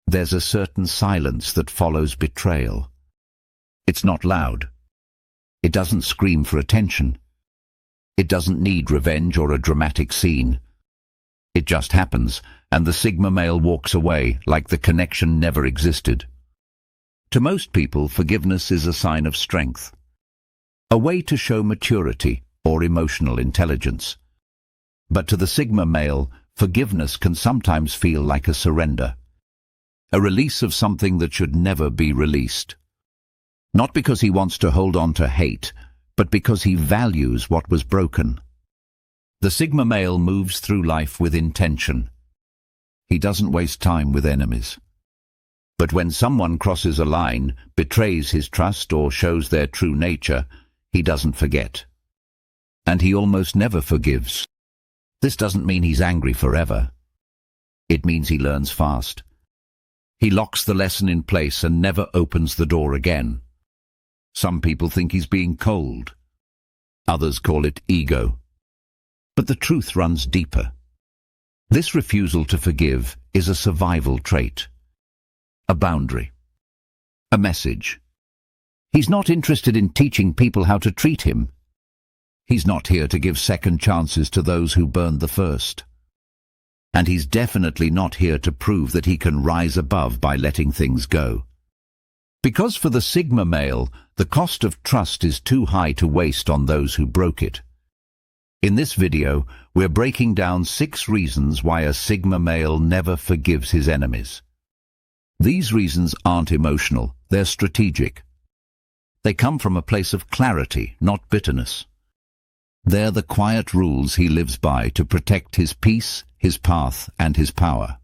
There's a certain silence that follows betrayal. It's not loud. It doesn't scream for attention. It doesn't need revenge or a dramatic scene. It just happens, and the Sigma male walks away like the connection never existed. To most people, forgiveness is a sign of strength, a way to show maturity or emotional intelligence. But to the Sigma male, forgiveness can sometimes feel like a surrender, a release of something that should never be released. Not because he wants to hold on to hate, but because he values what was broken. The Sigma male moves through life with intention. He doesn't waste time with enemies. But when someone crosses a line, betrays his trust or shows their true nature, he doesn't forget. And he almost never forgives. This doesn't mean he's angry forever. It means he learns fast. He locks the lesson in place and never opens the door again. Some people think he's being cold. Others call it ego. But the truth runs deeper. This refusal to forgive is a survival trait, a boundary, a message. He's not interested in teaching people how to treat him. He's not here to give second chances to those who burned the first. And he's definitely not here to prove that he can rise above by letting things go. Because for the Sigma male, the cost of trust is too high to waste on those who broke it. In this video, we're breaking down 6 reasons why a Sigma male never forgives his enemies. These reasons aren't emotional, they're strategic. They come from a place of clarity, not bitterness. They're the quiet rules he lives by to protect his peace, his path, and his power.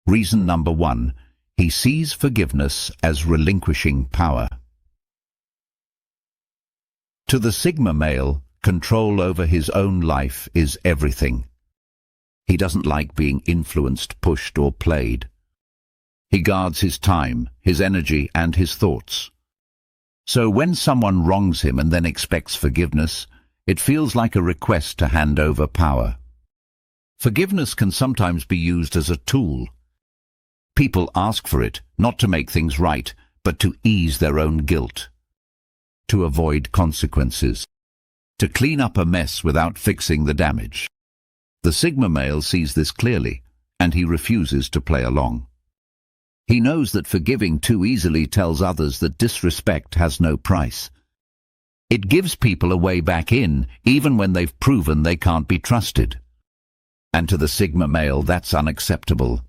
Reason number 1. He sees forgiveness as relinquishing power. To the Sigma male, control over his own life is everything. He doesn't like being influenced, pushed, or played. He guards his time, his energy, and his thoughts. So when someone wrongs him and then expects forgiveness, it feels like a request to hand over power. Forgiveness can sometimes be used as a tool. People ask for it, not to make things right, but to ease their own guilt, to avoid consequences, to clean up a mess without fixing the damage. The Sigma male sees this clearly, and he refuses to play along. He knows that forgiving too easily tells others that disrespect has no price. It gives people a way back in, even when they've proven they can't be trusted. And to the Sigma male, that's unacceptable.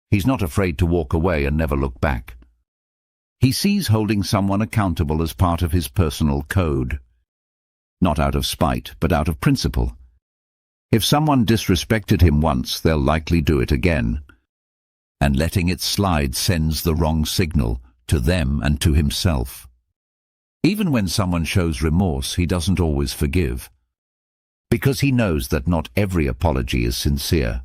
He's not afraid to walk away and never look back. He sees holding someone accountable as part of his personal code. Not out of spite, but out of principle. If someone disrespected him once, they'll likely do it again. And letting it slide sends the wrong signal to them and to himself. Even when someone shows remorse, he doesn't always forgive. Because he knows that not every apology is sincere.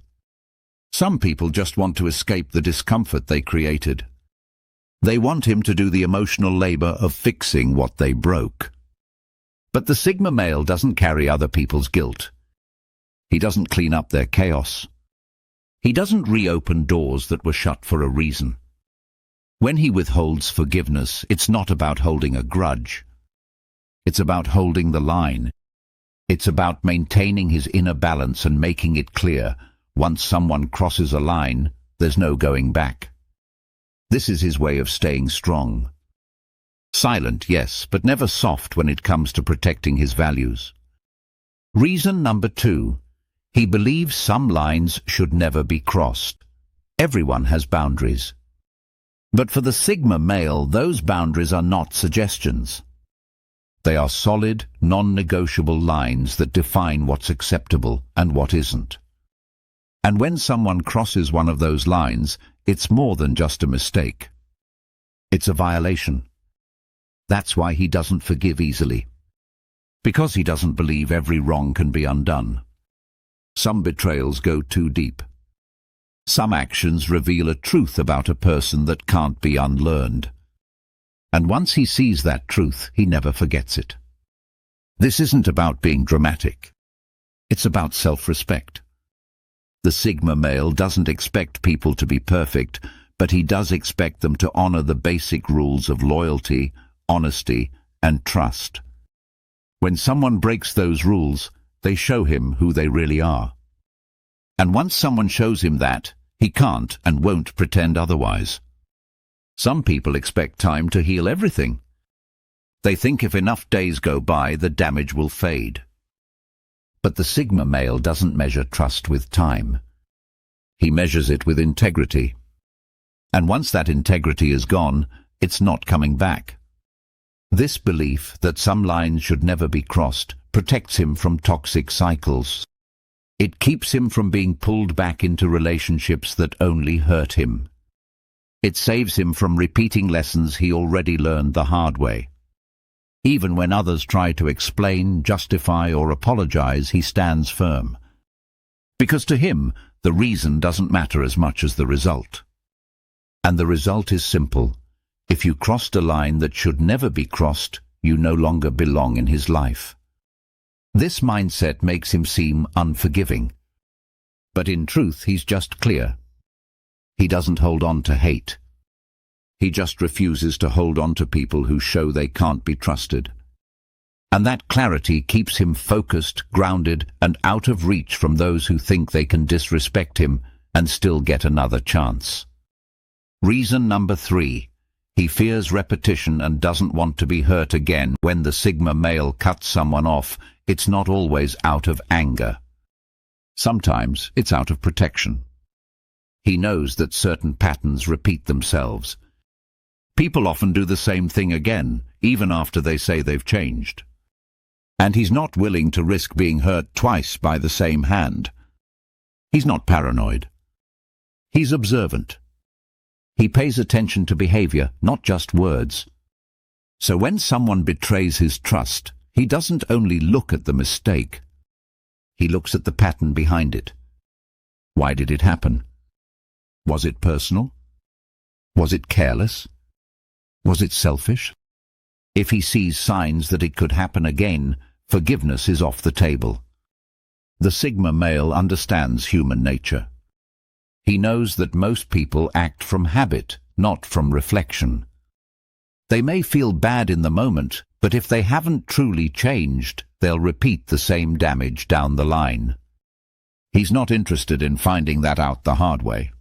Some people just want to escape the discomfort they created. They want him to do the emotional labor of fixing what they broke. But the Sigma male doesn't carry other people's guilt. He doesn't clean up their chaos. He doesn't reopen doors that were shut for a reason. When he withholds forgiveness, it's not about holding a grudge. It's about holding the line. It's about maintaining his inner balance and making it clear, once someone crosses a line, there's no going back. This is his way of staying strong. Silent, yes, but never soft when it comes to protecting his values. Reason number 2. He believes some lines should never be crossed. Everyone has boundaries. But for the Sigma male, those boundaries are not suggestions. They are solid, non-negotiable lines that define what's acceptable and what isn't. And when someone crosses one of those lines, it's more than just a mistake. It's a violation. That's why he doesn't forgive easily. Because he doesn't believe every wrong can be undone. Some betrayals go too deep. Some actions reveal a truth about a person that can't be unlearned. And once he sees that truth, he never forgets it. This isn't about being dramatic. It's about self-respect. The Sigma male doesn't expect people to be perfect, but he does expect them to honor the basic rules of loyalty, honesty, and trust. When someone breaks those rules, they show him who they really are. And once someone shows him that, he can't and won't pretend otherwise. Some people expect time to heal everything. They think if enough days go by, the damage will fade. But the Sigma male doesn't measure trust with time. He measures it with integrity. And once that integrity is gone, it's not coming back. This belief that some lines should never be crossed protects him from toxic cycles. It keeps him from being pulled back into relationships that only hurt him. It saves him from repeating lessons he already learned the hard way. Even when others try to explain, justify, or apologize, he stands firm. Because to him, the reason doesn't matter as much as the result. And the result is simple. If you crossed a line that should never be crossed, you no longer belong in his life. This mindset makes him seem unforgiving. But in truth, he's just clear. He doesn't hold on to hate. He just refuses to hold on to people who show they can't be trusted. And that clarity keeps him focused, grounded, and out of reach from those who think they can disrespect him and still get another chance. Reason number 3. He fears repetition and doesn't want to be hurt again. When the Sigma male cuts someone off, it's not always out of anger. Sometimes it's out of protection. He knows that certain patterns repeat themselves. People often do the same thing again, even after they say they've changed. And he's not willing to risk being hurt twice by the same hand. He's not paranoid. He's observant. He pays attention to behavior, not just words. So when someone betrays his trust, he doesn't only look at the mistake. He looks at the pattern behind it. Why did it happen? Was it personal? Was it careless? Was it selfish? If he sees signs that it could happen again, forgiveness is off the table. The Sigma male understands human nature. He knows that most people act from habit, not from reflection. They may feel bad in the moment, but if they haven't truly changed, they'll repeat the same damage down the line. He's not interested in finding that out the hard way.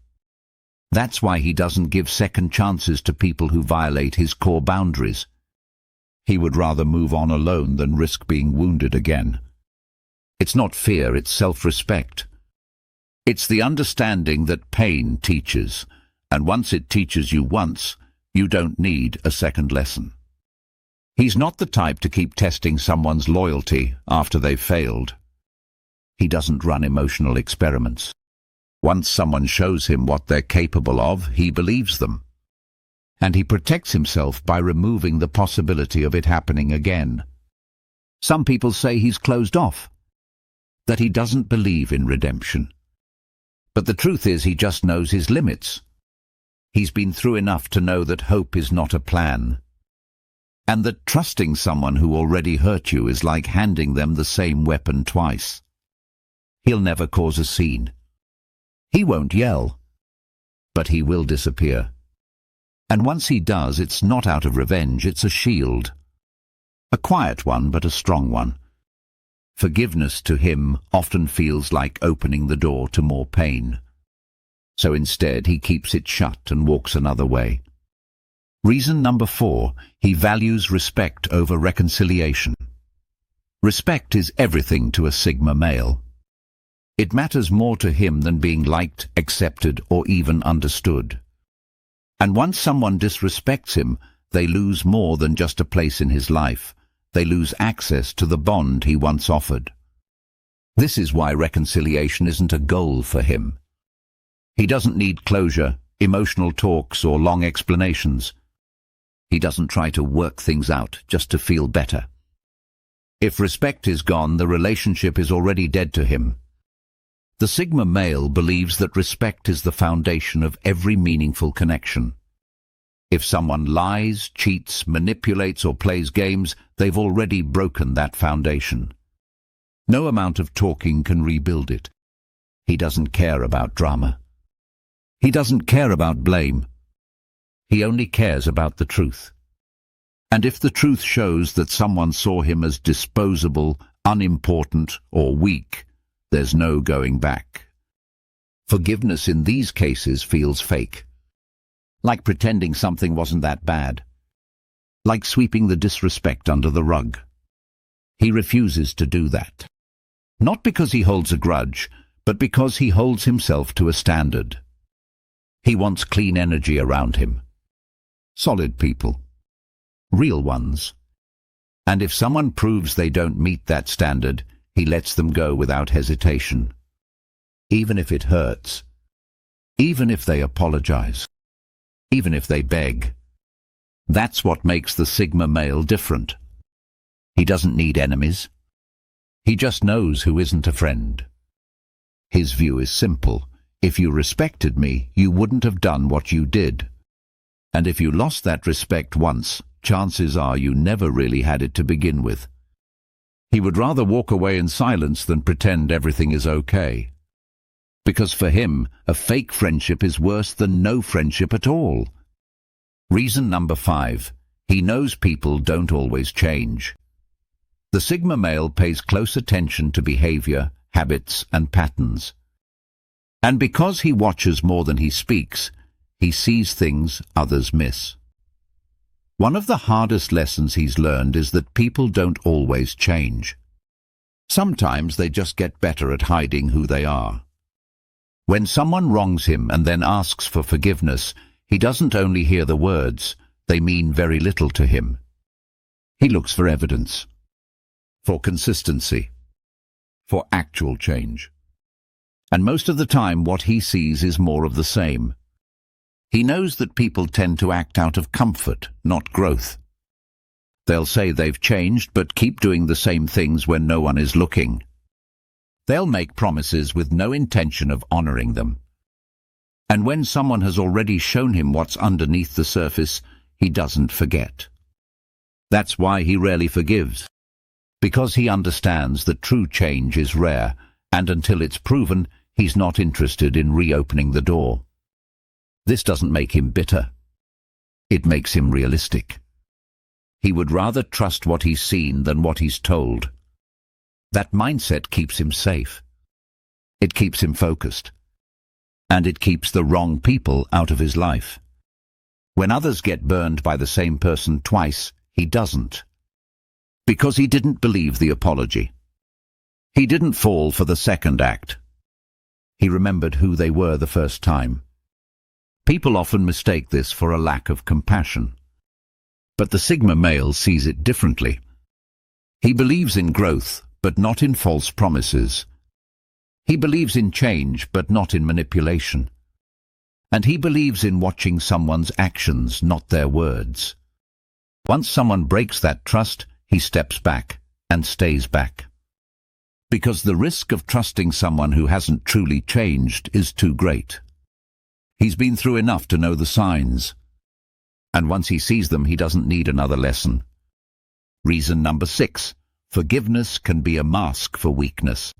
That's why he doesn't give second chances to people who violate his core boundaries. He would rather move on alone than risk being wounded again. It's not fear, it's self-respect. It's the understanding that pain teaches, and once it teaches you once, you don't need a second lesson. He's not the type to keep testing someone's loyalty after they've failed. He doesn't run emotional experiments. Once someone shows him what they're capable of, he believes them. And he protects himself by removing the possibility of it happening again. Some people say he's closed off, that he doesn't believe in redemption. But the truth is he just knows his limits. He's been through enough to know that hope is not a plan, and that trusting someone who already hurt you is like handing them the same weapon twice. He'll never cause a scene. He won't yell, but he will disappear. And once he does, it's not out of revenge, it's a shield. A quiet one, but a strong one. Forgiveness to him often feels like opening the door to more pain. So instead, he keeps it shut and walks another way. Reason number 4, he values respect over reconciliation. Respect is everything to a Sigma male. It matters more to him than being liked, accepted, or even understood. And once someone disrespects him, they lose more than just a place in his life. They lose access to the bond he once offered. This is why reconciliation isn't a goal for him. He doesn't need closure, emotional talks, or long explanations. He doesn't try to work things out just to feel better. If respect is gone, the relationship is already dead to him. The Sigma male believes that respect is the foundation of every meaningful connection. If someone lies, cheats, manipulates, or plays games, they've already broken that foundation. No amount of talking can rebuild it. He doesn't care about drama. He doesn't care about blame. He only cares about the truth. And if the truth shows that someone saw him as disposable, unimportant, or weak, there's no going back. Forgiveness in these cases feels fake. Like pretending something wasn't that bad. Like sweeping the disrespect under the rug. He refuses to do that. Not because he holds a grudge, but because he holds himself to a standard. He wants clean energy around him. Solid people. Real ones. And if someone proves they don't meet that standard, he lets them go without hesitation. Even if it hurts. Even if they apologize. Even if they beg. That's what makes the Sigma male different. He doesn't need enemies. He just knows who isn't a friend. His view is simple. If you respected me, you wouldn't have done what you did. And if you lost that respect once, chances are you never really had it to begin with. He would rather walk away in silence than pretend everything is okay. Because for him, a fake friendship is worse than no friendship at all. Reason number 5. He knows people don't always change. The Sigma male pays close attention to behavior, habits, and patterns. And because he watches more than he speaks, he sees things others miss. One of the hardest lessons he's learned is that people don't always change. Sometimes they just get better at hiding who they are. When someone wrongs him and then asks for forgiveness, he doesn't only hear the words, they mean very little to him. He looks for evidence, for consistency, for actual change. And most of the time what he sees is more of the same. He knows that people tend to act out of comfort, not growth. They'll say they've changed but keep doing the same things when no one is looking. They'll make promises with no intention of honoring them. And when someone has already shown him what's underneath the surface, he doesn't forget. That's why he rarely forgives. Because he understands that true change is rare, and until it's proven, he's not interested in reopening the door. This doesn't make him bitter. It makes him realistic. He would rather trust what he's seen than what he's told. That mindset keeps him safe. It keeps him focused. And it keeps the wrong people out of his life. When others get burned by the same person twice, he doesn't. Because he didn't believe the apology. He didn't fall for the second act. He remembered who they were the first time. People often mistake this for a lack of compassion. But the Sigma male sees it differently. He believes in growth, but not in false promises. He believes in change, but not in manipulation. And he believes in watching someone's actions, not their words. Once someone breaks that trust, he steps back and stays back. Because the risk of trusting someone who hasn't truly changed is too great. He's been through enough to know the signs. And once he sees them, he doesn't need another lesson. Reason number 6. Forgiveness can be a mask for weakness.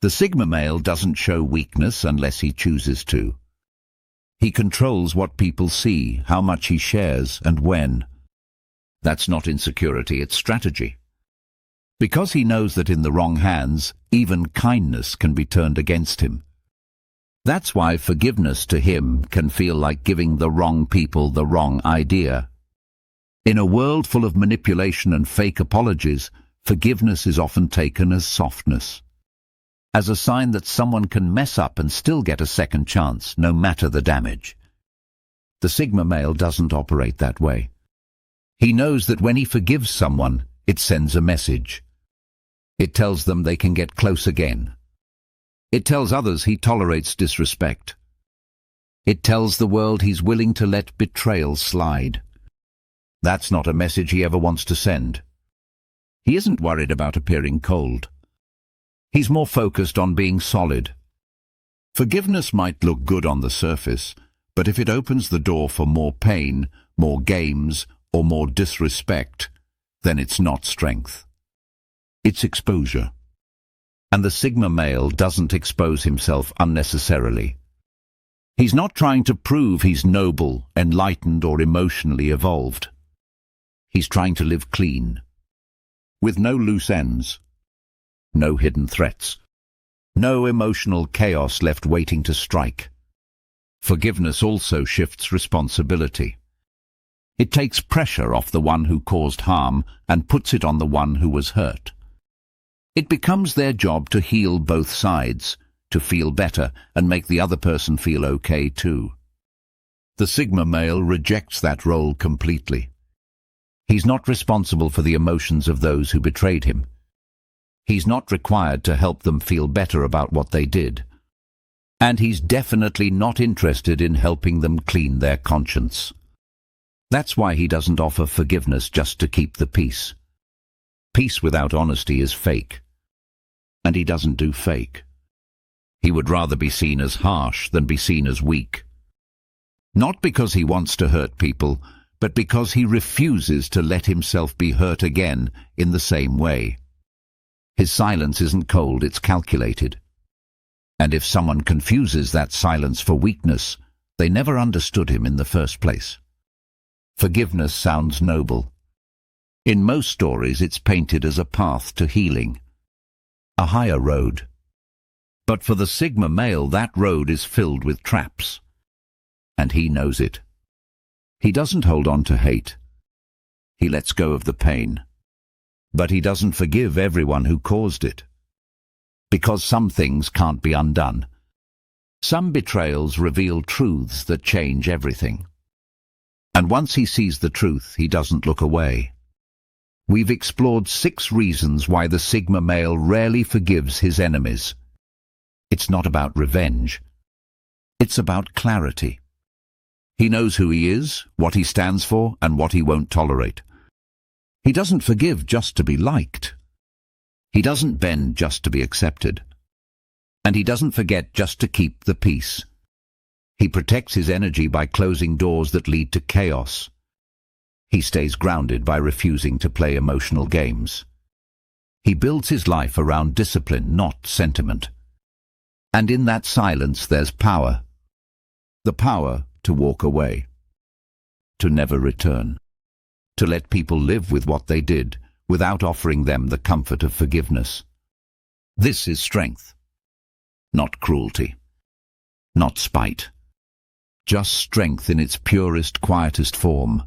The Sigma male doesn't show weakness unless he chooses to. He controls what people see, how much he shares, and when. That's not insecurity, it's strategy. Because he knows that in the wrong hands, even kindness can be turned against him. That's why forgiveness to him can feel like giving the wrong people the wrong idea. In a world full of manipulation and fake apologies, forgiveness is often taken as softness. As a sign that someone can mess up and still get a second chance, no matter the damage. The Sigma male doesn't operate that way. He knows that when he forgives someone, it sends a message. It tells them they can get close again. It tells others he tolerates disrespect. It tells the world he's willing to let betrayal slide. That's not a message he ever wants to send. He isn't worried about appearing cold. He's more focused on being solid. Forgiveness might look good on the surface, but if it opens the door for more pain, more games, or more disrespect, then it's not strength. It's exposure. And the Sigma male doesn't expose himself unnecessarily. He's not trying to prove he's noble, enlightened, or emotionally evolved. He's trying to live clean, with no loose ends, no hidden threats, no emotional chaos left waiting to strike. Forgiveness also shifts responsibility. It takes pressure off the one who caused harm and puts it on the one who was hurt. It becomes their job to heal both sides, to feel better and make the other person feel okay too. The Sigma male rejects that role completely. He's not responsible for the emotions of those who betrayed him. He's not required to help them feel better about what they did. And he's definitely not interested in helping them clean their conscience. That's why he doesn't offer forgiveness just to keep the peace. Peace without honesty is fake. And he doesn't do fake. He would rather be seen as harsh than be seen as weak. Not because he wants to hurt people, but because he refuses to let himself be hurt again in the same way. His silence isn't cold, it's calculated. And if someone confuses that silence for weakness, they never understood him in the first place. Forgiveness sounds noble. In most stories, it's painted as a path to healing, a higher road. But for the Sigma male, that road is filled with traps. And he knows it. He doesn't hold on to hate. He lets go of the pain. But he doesn't forgive everyone who caused it. Because some things can't be undone. Some betrayals reveal truths that change everything. And once he sees the truth, he doesn't look away. We've explored 6 reasons why the Sigma male rarely forgives his enemies. It's not about revenge. It's about clarity. He knows who he is, what he stands for, and what he won't tolerate. He doesn't forgive just to be liked. He doesn't bend just to be accepted. And he doesn't forget just to keep the peace. He protects his energy by closing doors that lead to chaos. He stays grounded by refusing to play emotional games. He builds his life around discipline, not sentiment. And in that silence there's power. The power to walk away. To never return. To let people live with what they did, without offering them the comfort of forgiveness. This is strength. Not cruelty. Not spite. Just strength in its purest, quietest form.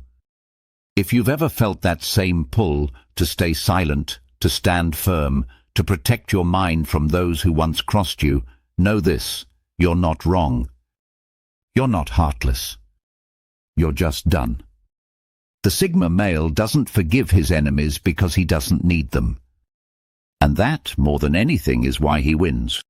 If you've ever felt that same pull to stay silent, to stand firm, to protect your mind from those who once crossed you, know this: you're not wrong. You're not heartless. You're just done. The Sigma male doesn't forgive his enemies because he doesn't need them. And that, more than anything, is why he wins.